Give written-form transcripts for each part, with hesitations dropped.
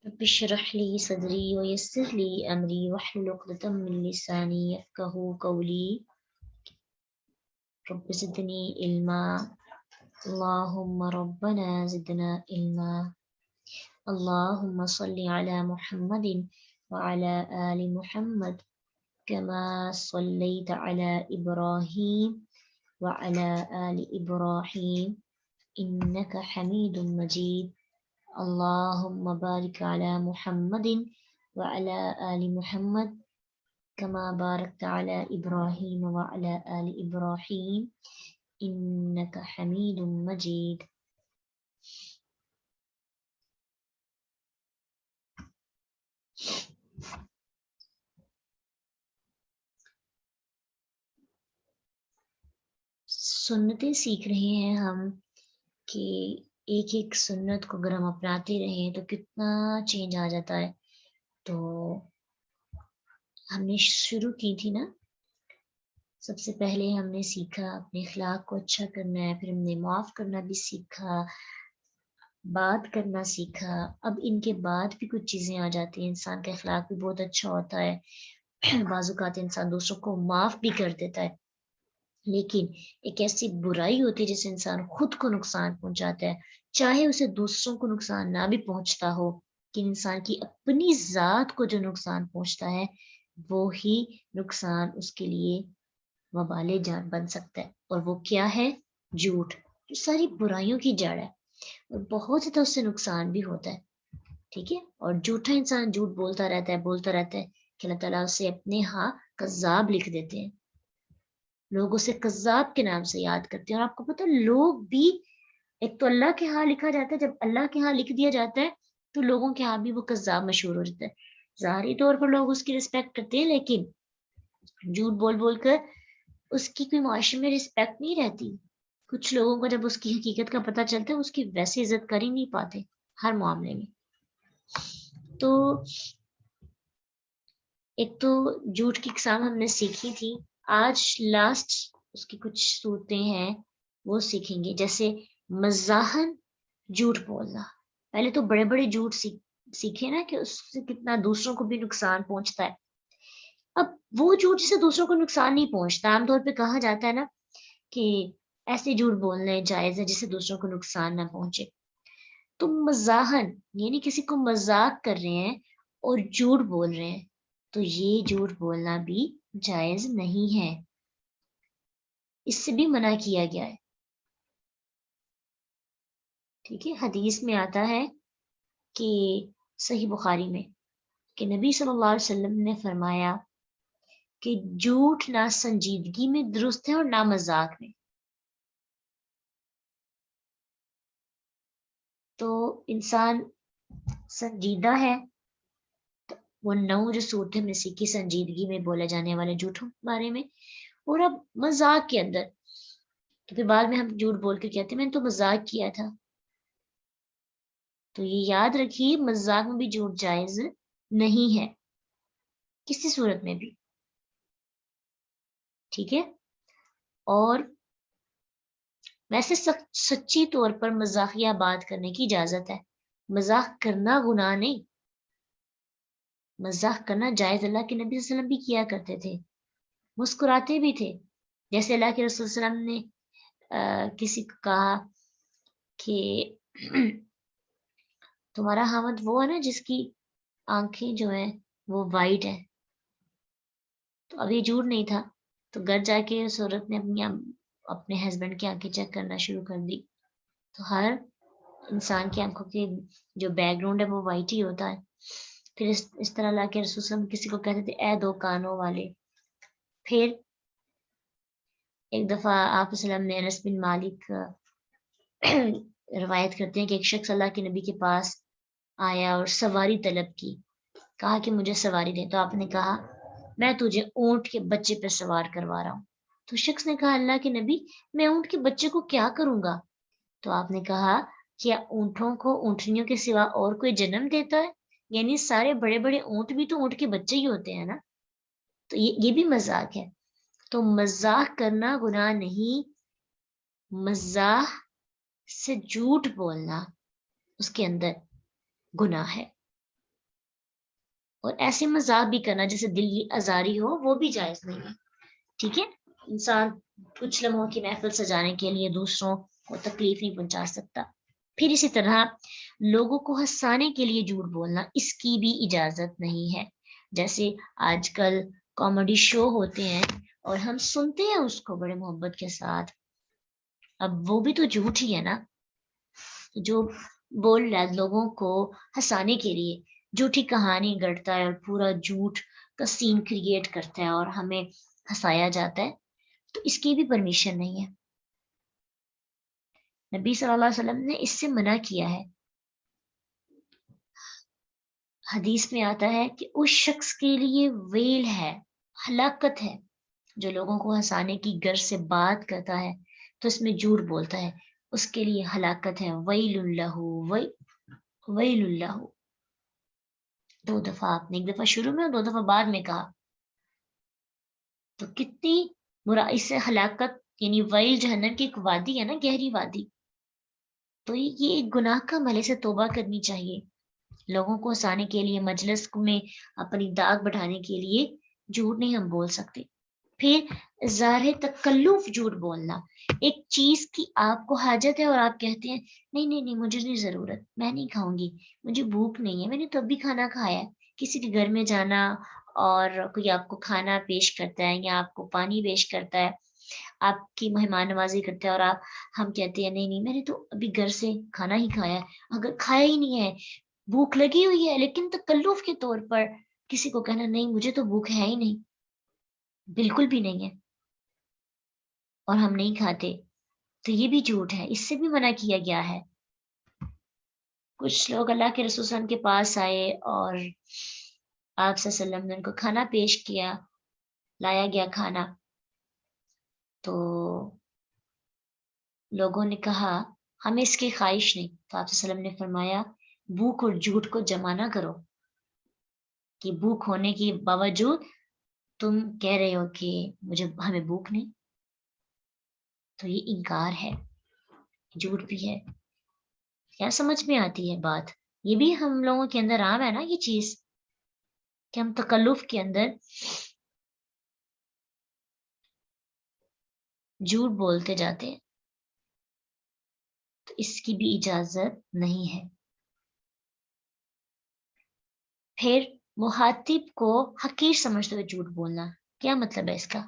Rabbi इश्रह ली सदरी वयस्सिर ली अमरी वहलुल उक़दतम मिन लिसानी यफ़क़हू क़ौली rabbi ज़िदनी इल्मा अल्लाहुम्मा रब्बना ज़िदना इल्मा अल्लाहुम्मा सल्लि अला मुहम्मदिन व अला आलि मुहम्मद कमा सल्लैता अला इब्राहीम व अला आलि इब्राहीम इन्नका हमीदुम मजीद अल्लाहुम्मा बारिक अला मुहम्मदिन व अला आलि मुहम्मद कमा बारकता अला इब्राहीम व अला आलि इब्राहीम इन्नका हमीदुम मजीद। सुन्नतें सीख रहे हैं हम कि एक एक सुन्नत को अगर हम अपनाते रहें तो कितना चेंज आ जाता है। तो हमने शुरू की थी ना, सबसे पहले हमने सीखा अपने अखलाक को अच्छा करना है, फिर हमने माफ़ करना भी सीखा, बात करना सीखा। अब इनके बाद भी कुछ चीज़ें आ जाती हैं, इंसान का अखलाक भी बहुत अच्छा होता है बाज़ इंसान दूसरों को माफ़ भी कर देता है, लेकिन एक ऐसी बुराई होती है जिससे इंसान खुद को नुकसान पहुंचाता है, चाहे उसे दूसरों को नुकसान ना भी पहुंचता हो, कि इंसान की अपनी ज़ात को जो नुकसान पहुंचता है वो ही नुकसान उसके लिए वबाले जान बन सकता है। और वो क्या है? झूठ, जो सारी बुराइयों की जड़ है और बहुत ज़्यादा उससे नुकसान भी होता है। ठीक है, और झूठा इंसान झूठ बोलता रहता है कि अल्लाह ताला उसे अपने यहाँ कज़्ज़ाब लिख देते हैं, लोग उसे कज़्ज़ाब के नाम से याद करते हैं। और आपको पता है, लोग भी, एक तो अल्लाह के यहाँ लिखा जाता है, जब अल्लाह के यहाँ लिख दिया जाता है तो लोगों के यहाँ भी वो कज़्ज़ाब मशहूर हो जाता है। ज़ाहिरी तौर पर लोग उसकी रिस्पेक्ट करते हैं, लेकिन झूठ बोल बोल कर उसकी कोई माशरे में रिस्पेक्ट नहीं रहती। कुछ लोगों को जब उसकी हकीकत का पता चलता है, उसकी वैसे इज्जत कर ही नहीं पाते हर मामले में। तो एक तो झूठ की इकसाम हमने सीखी थी, आज लास्ट उसकी कुछ सूरतें हैं वो सीखेंगे। जैसे मज़ाहन झूठ बोलना, पहले तो बड़े बड़े झूठ सीखे ना कि उससे कितना दूसरों को भी नुकसान पहुंचता है। अब वो झूठ जिससे दूसरों को नुकसान नहीं पहुंचता, आमतौर पे कहा जाता है ना कि ऐसे झूठ बोलने जायज है जिससे दूसरों को नुकसान ना पहुंचे। तो मज़ाहन यानी किसी को मजाक कर रहे हैं और झूठ बोल रहे हैं, तो ये झूठ बोलना भी जायज नहीं है, इससे भी मना किया गया है। ठीक है, हदीस में आता है कि सही बुखारी में कि नबी सल्लल्लाहु अलैहि वसल्लम ने फरमाया कि झूठ ना संजीदगी में दुरुस्त है और ना मजाक में। तो इंसान संजीदा है, तो वो 9 जो सूरतें हमने सीखी संजीदगी में बोले जाने वाले झूठों के बारे में, और अब मजाक के अंदर, तो फिर बाद में हम झूठ बोल के कहते हैं मैंने तो मजाक किया था। तो ये याद रखिए, मजाक में भी झूठ जायज नहीं है किसी सूरत में भी। ठीक है, और वैसे सच्ची तौर पर मजाकिया बात करने की इजाजत है, मजाक करना गुनाह नहीं, मजाक करना जायज अल्लाह के नबी सल्लल्लाहु अलैहि वसल्लम भी किया करते थे, मुस्कुराते भी थे। जैसे अल्लाह के रसूल सल्लल्लाहु अलैहि वसल्लम ने किसी को कहा कि तुम्हारा हामद वो है ना जिसकी आंखें जो है वो वाइट है। तो अब ये झूठ नहीं था, तो घर जाके उस औरत ने अपने हस्बैंड की आंखें चेक करना शुरू कर दी। तो हर इंसान की आंखों की जो बैकग्राउंड है वो वाइट ही होता है। फिर इस तरह ला के रसूल सल्लल्लाहु अलैहि वसल्लम किसी को कहते थे ए दो कानों वाले। फिर एक दफा आप सल्लम ने अनस बिन मालिक रवायत करते हैं कि एक शख्स अल्लाह के नबी के पास आया और सवारी तलब की, कहा कि मुझे सवारी दे। तो आपने कहा मैं तुझे ऊंट के बच्चे पर सवार करवा रहा हूँ। तो शख्स ने कहा अल्लाह के नबी, मैं ऊंट के बच्चे को क्या करूंगा? तो आपने कहा क्या ऊंटों को ऊंटनियों के सिवा और कोई जन्म देता है? यानी सारे बड़े बड़े ऊंट भी तो ऊंट के बच्चे ही होते हैं ना। तो ये भी मजाक है। तो मजाक करना गुनाह नहीं, मजाक से झूठ बोलना उसके अंदर गुनाह है। اور ایسے مذاق بھی کرنا جیسے دل آزاری ہو وہ بھی جائز نہیں ہے. ٹھیک ہے, انسان کچھ لمحوں کی محفل سجانے کے لیے دوسروں کو تکلیف نہیں پہنچا سکتا. پھر اسی طرح لوگوں کو ہنسانے کے لیے جھوٹ بولنا, اس کی بھی اجازت نہیں ہے. جیسے آج کل کامیڈی شو ہوتے ہیں اور ہم سنتے ہیں اس کو بڑے محبت کے ساتھ, اب وہ بھی تو جھوٹ ہی ہے نا. جو بول رہا ہے لوگوں کو ہنسانے کے لیے, جھوٹی کہانی گڑتا ہے اور پورا جھوٹ کا سین کریٹ کرتا ہے اور ہمیں ہنسایا جاتا ہے, تو اس کی بھی پرمیشن نہیں ہے. نبی صلی اللہ علیہ وسلم نے اس سے منع کیا ہے. حدیث میں آتا ہے کہ اس شخص کے لیے ویل ہے, ہلاکت ہے, جو لوگوں کو ہنسانے کی غرض سے بات کرتا ہے تو اس میں جھوٹ بولتا ہے, اس کے لیے ہلاکت ہے. ویل اللہ, ویل اللہ. 2 دفعہ آپ نے, 1 دفعہ شروع میں اور 2 دفعہ بعد میں کہا, تو کتنی برائی سے ہلاکت, یعنی ویل جہنم کی ایک وادی ہے نا, گہری وادی. تو یہ ایک گناہ کا عمل سے توبہ کرنی چاہیے. لوگوں کو ہنسانے کے لیے, مجلس میں اپنی داغ بڑھانے کے لیے جھوٹ نہیں ہم بول سکتے. پھر ظاہر تکلف جھوٹ بولنا, ایک چیز کی آپ کو حاجت ہے اور آپ کہتے ہیں نہیں نہیں نہیں مجھے نہیں ضرورت, میں نہیں کھاؤں گی, مجھے بھوک نہیں ہے, میں نے تو ابھی کھانا کھایا ہے. کسی کے گھر میں جانا اور کوئی آپ کو کھانا پیش کرتا ہے یا آپ کو پانی پیش کرتا ہے, آپ کی مہمان نوازی کرتا ہے اور ہم کہتے ہیں نہیں نہیں میں نے تو ابھی گھر سے کھانا ہی کھایا ہے. اگر کھایا ہی نہیں ہے, بھوک لگی ہوئی ہے, لیکن تکلف کے طور پر کسی کو کہنا نہیں مجھے تو بھوک ہے ہی نہیں, بالکل بھی نہیں ہے, اور ہم نہیں کھاتے, تو یہ بھی جھوٹ ہے, اس سے بھی منع کیا گیا ہے. کچھ لوگ اللہ کے رسول صلی اللہ علیہ وسلم کے پاس آئے اور آپ صلی اللہ علیہ وسلم نے ان کو کھانا پیش کیا, لایا گیا کھانا, تو لوگوں نے کہا ہمیں اس کی خواہش نہیں, تو آپ صلی اللہ علیہ وسلم نے فرمایا بھوک اور جھوٹ کو جمع نہ کرو, کہ بھوک ہونے کے باوجود تم کہہ رہے ہو کہ ہمیں بھوک نہیں, تو یہ انکار ہے, جھوٹ بھی ہے. کیا سمجھ میں آتی ہے بات؟ یہ بھی ہم لوگوں کے اندر عام ہے نا یہ چیز, کہ ہم تکلف کے اندر جھوٹ بولتے جاتے ہیں, تو اس کی بھی اجازت نہیں ہے. پھر مخاطب کو حقیر سمجھتے ہوئے جھوٹ بولنا, کیا مطلب ہے اس کا؟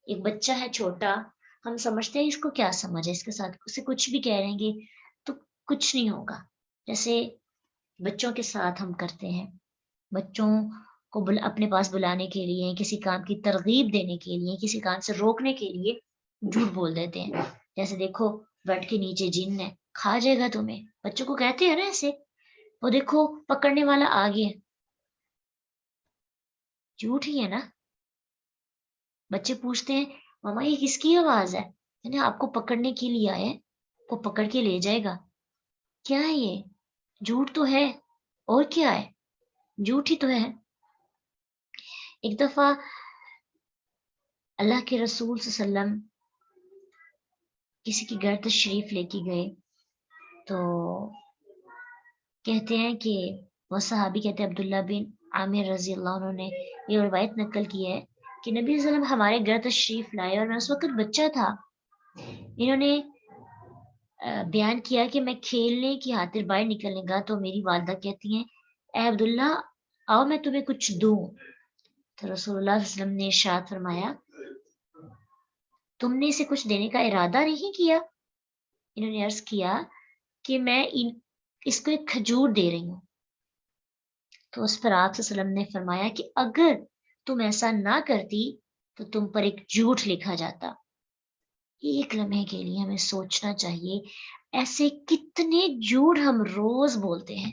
ایک بچہ ہے چھوٹا, ہم سمجھتے ہیں اس کو کیا سمجھ ہے, اس کے ساتھ اسے کچھ بھی کہہ رہیں گے تو کچھ نہیں ہوگا. جیسے بچوں کے ساتھ ہم کرتے ہیں, بچوں کو اپنے پاس بلانے کے لیے, کسی کام کی ترغیب دینے کے لیے, کسی کام سے روکنے کے لیے جھوٹ بول دیتے ہیں. جیسے دیکھو بیڈ کے نیچے جن ہے, کھا جائے گا تمہیں, بچوں کو کہتے ہیں نا ایسے, وہ دیکھو پکڑنے والا آ گیا, جھوٹ ہی ہے نا. بچے پوچھتے ہیں ماما یہ کس کی آواز ہے, یعنی آپ کو پکڑنے کے لیے آئے, وہ پکڑ کے لے جائے گا. کیا ہے یہ؟ جھوٹ تو ہے, اور کیا ہے, جھوٹ ہی تو ہے. ایک دفعہ اللہ کے رسول صلی اللہ علیہ وسلم کسی کی گھر تشریف لے کے گئے, تو کہتے ہیں کہ وہ صحابی کہتے ہیں عبداللہ بن عامر رضی اللہ عنہ نے یہ روایت نقل کی ہے کہ نبی صلی اللہ علیہ وسلم ہمارے گھر تشریف لائے اور میں اس وقت بچہ تھا. انہوں نے بیان کیا کہ میں کھیلنے کی خاطر باہر نکلنے گا, تو میری والدہ کہتی ہیں اے عبداللہ آؤ میں تمہیں کچھ دوں. تو رسول اللہ صلی اللہ علیہ وسلم نے ارشاد فرمایا تم نے اسے کچھ دینے کا ارادہ نہیں کیا؟ انہوں نے عرض کیا کہ میں اس کو ایک کھجور دے رہی ہوں. تو اس پر آپ صلی اللہ علیہ وسلم نے فرمایا کہ اگر تم ایسا نہ کرتی تو تم پر ایک جھوٹ لکھا جاتا. ایک لمحے کے لیے ہمیں سوچنا چاہیے, ایسے کتنے جھوٹ ہم روز بولتے ہیں,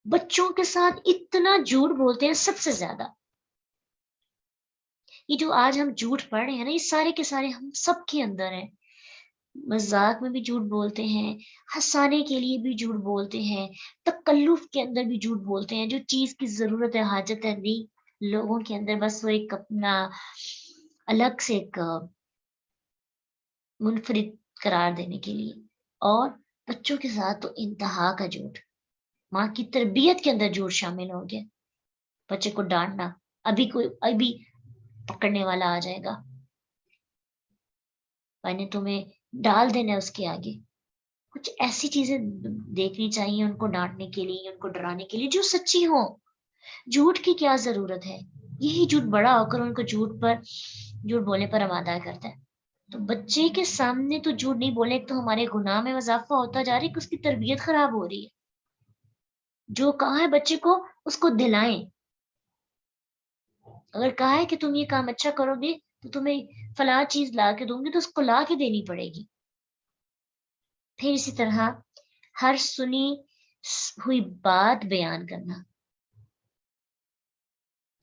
بچوں کے ساتھ اتنا جھوٹ بولتے ہیں سب سے زیادہ. یہ جو آج ہم جھوٹ پڑھ رہے ہیں نا, یہ سارے کے سارے ہم سب کے اندر ہیں. مذاق میں بھی جھوٹ بولتے ہیں, ہنسانے کے لیے بھی جھوٹ بولتے ہیں, تکلف کے اندر بھی جھوٹ بولتے ہیں. جو چیز کی ضرورت ہے, حاجت ہے, نہیں لوگوں کے اندر بس وہ ایک اپنا الگ سے ایک منفرد قرار دینے کے لیے. اور بچوں کے ساتھ تو انتہا کا جھوٹ, ماں کی تربیت کے اندر جھوٹ شامل ہو گیا. बच्चे को डांटना, अभी पकड़ने वाला आ जाएगा, मैंने तुम्हें डाल देना है उसके आगे। कुछ ऐसी चीजें देखनी चाहिए उनको डांटने के लिए, उनको डराने के लिए, जो सच्ची हो। झूठ की क्या जरूरत है, यही झूठ बड़ा होकर उनको झूठ बोलने पर आमादा करता है। तो बच्चे के सामने तो झूठ नहीं बोले, तो हमारे गुनाह में इजाफा होता जा रहा है कि उसकी तरबियत खराब हो रही है। जो कहा है बच्चे को उसको दिलाएं। अगर कहा है कि तुम ये काम अच्छा करोगे तो तुम्हें फला चीज ला के दूंगी, तो उसको ला के देनी पड़ेगी। फिर इसी तरह हर सुनी हुई बात बयान करना,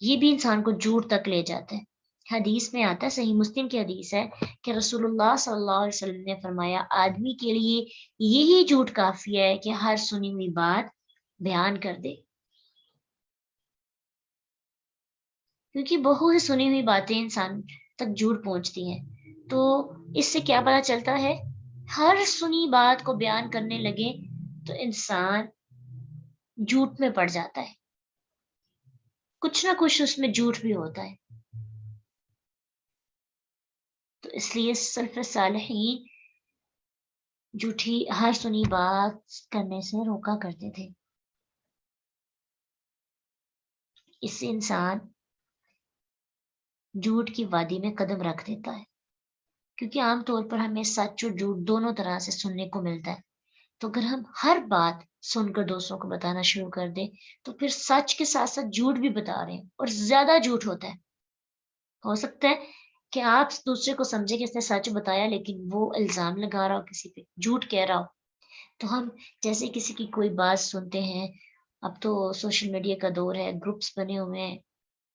ये भी इंसान को झूठ तक ले जाता है। हदीस में आता है, सही मुस्लिम की हदीस है कि रसूलुल्लाह सल्लल्लाहु अलैहि वसल्लम ने फरमाया, आदमी के लिए यही झूठ काफी है कि हर सुनी हुई बात बयान कर दे। क्योंकि बहुत सी सुनी हुई बातें इंसान तक झूठ पहुंचती हैं। तो इससे क्या पता चलता है, हर सुनी बात को बयान करने लगे तो इंसान झूठ में पड़ जाता है, कुछ ना कुछ उसमें झूठ भी होता है। तो इसलिए सल्फ सालिहीन झूठी हर सुनी बात करने से रोका करते थे। इससे इंसान झूठ की वादी में कदम रख देता है, क्योंकि आमतौर पर हमें सच और झूठ दोनों तरह से सुनने को मिलता है। तो अगर हम हर बात सुनकर दूसरों को बताना शुरू कर दें, तो फिर सच के साथ साथ झूठ भी बता रहे हैं, और ज्यादा झूठ होता है। हो सकता है कि आप दूसरे को समझे कि इसने सच बताया, लेकिन वो इल्जाम लगा रहा हो, किसी पे झूठ कह रहा हो। तो हम जैसे किसी की कोई बात सुनते हैं, अब तो सोशल मीडिया का दौर है, ग्रुप्स बने हुए हैं,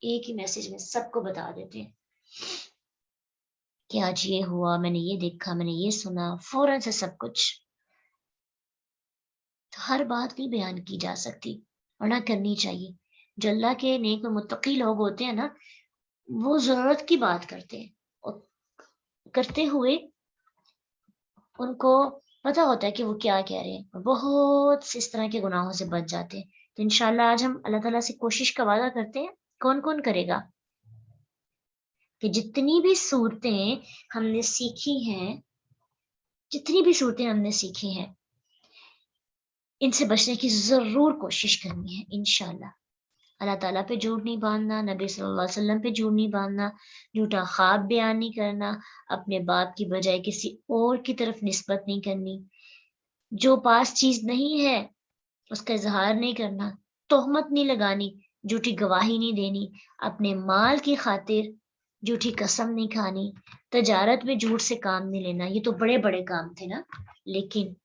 एक ही मैसेज में सबको बता देते हैं कि आज ये हुआ, मैंने ये देखा, मैंने ये सुना, फौरन से सब कुछ। तो हर बात नहीं बयान की जा सकती, और ना करनी चाहिए। जो अल्लाह के नेक और मुत्तकी लोग होते हैं ना, वो जरूरत की बात करते हैं, और करते हुए उनको पता होता है कि वो क्या कह रहे हैं, और बहुत से इस तरह के गुनाहों से बच जाते हैं। तो इंशाल्लाह आज हम अल्लाह ताला से कोशिश का वादा करते हैं। कौन कौन करेगा कि जितनी भी सूरतें हमने सीखी हैं, जितनी भी सूरतें हमने सीखी हैं, इनसे बचने की जरूर कोशिश करनी है इंशाल्लाह। अल्लाह ताला पे झूठ नहीं बांधना, नबी सल्लल्लाहु अलैहि वसल्लम पे झूठ नहीं बांधना, झूठा ख्वाब बयान नहीं करना, अपने बाप की बजाय किसी और की तरफ निस्बत नहीं करनी, जो पास चीज नहीं है उसका इजहार नहीं करना, तोहमत नहीं लगानी, झूठी गवाही नहीं देनी, अपने माल की खातिर झूठी कसम नहीं खानी, तजारत में झूठ से काम नहीं लेना। ये तो बड़े बड़े काम थे ना, लेकिन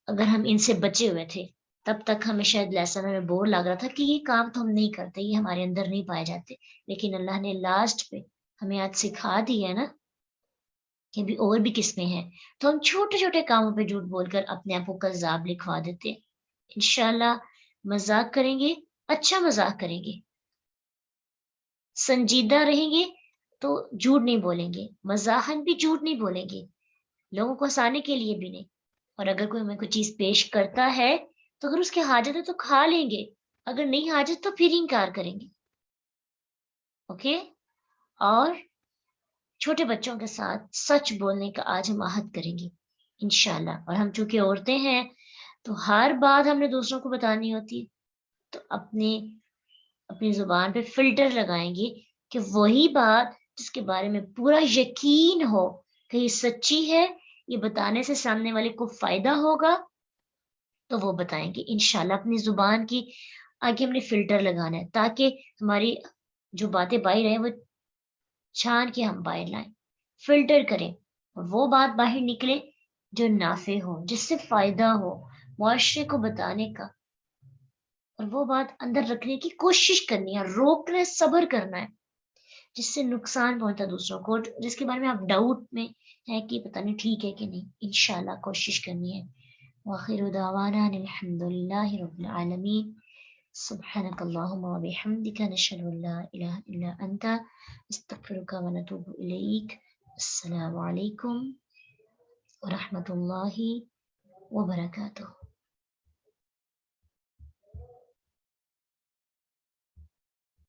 अगर हम इनसे बचे हुए थे, तब तक हमें शायद लेसन हमें बोर लग रहा था कि ये काम तो हम नहीं करते, ये हमारे अंदर नहीं पाए जाते। लेकिन अल्लाह ने लास्ट पे हमें आज सिखा दिया है ना कि भी और भी किस्में हैं। तो हम छोटे छोटे कामों पे झूठ बोलकर अपने आप को कज़्ज़ाब लिखवा देते हैं। इंशाल्लाह मजाक करेंगे, अच्छा मजाक करेंगे, संजीदा रहेंगे, तो झूठ नहीं बोलेंगे, मजाहन भी झूठ नहीं बोलेंगे, लोगों को हंसाने के लिए भी नहीं। और अगर कोई हमें कोई चीज पेश करता है, तो अगर उसकी हाजत है तो खा लेंगे, अगर नहीं हाजत तो फिर इनकार करेंगे। ओके। और छोटे बच्चों के साथ सच बोलने का आज हम आहद करेंगे इंशाल्लाह। और हम चूंकि औरतें हैं, तो हर बात हमने दूसरों को बतानी होती है, तो अपने अपनी जुबान पे फिल्टर लगाएंगे कि वही बात जिसके बारे में पूरा यकीन हो कि ये सच्ची है, ये बताने से सामने वाले को फायदा होगा, तो वो बताएंगे इंशाल्लाह। अपनी जुबान की आगे हमने फिल्टर लगाना है, ताकि हमारी जो बातें बाहर रहे वो छान के हम बाहर लाएं, फिल्टर करें, और वो बात बाहर निकले जो नाफे हो, जिससे फायदा हो मुआशरे को बताने का। और वो बात अंदर रखने की कोशिश करनी है, रोकना है, सब्र करना है, जिससे नुकसान पहुंचता दूसरों को, और जिसके बारे में आप डाउट में है कि पता नहीं ठीक है कि नहीं। इंशाल्लाह कोशिश करनी है। वाखिर दावाना अल्हम्दुलिल्लाहि रब्बिल आलमीन। सुब्हानक अल्लाहुम्मा व बिहम्दिका नशहदु अल्ला इलाहा इल्ला अंता नस्तगफिरुका व नतूबु इलैक। अस्सलामु अलैकुम व रहमतुल्लाहि व बरकातुहू।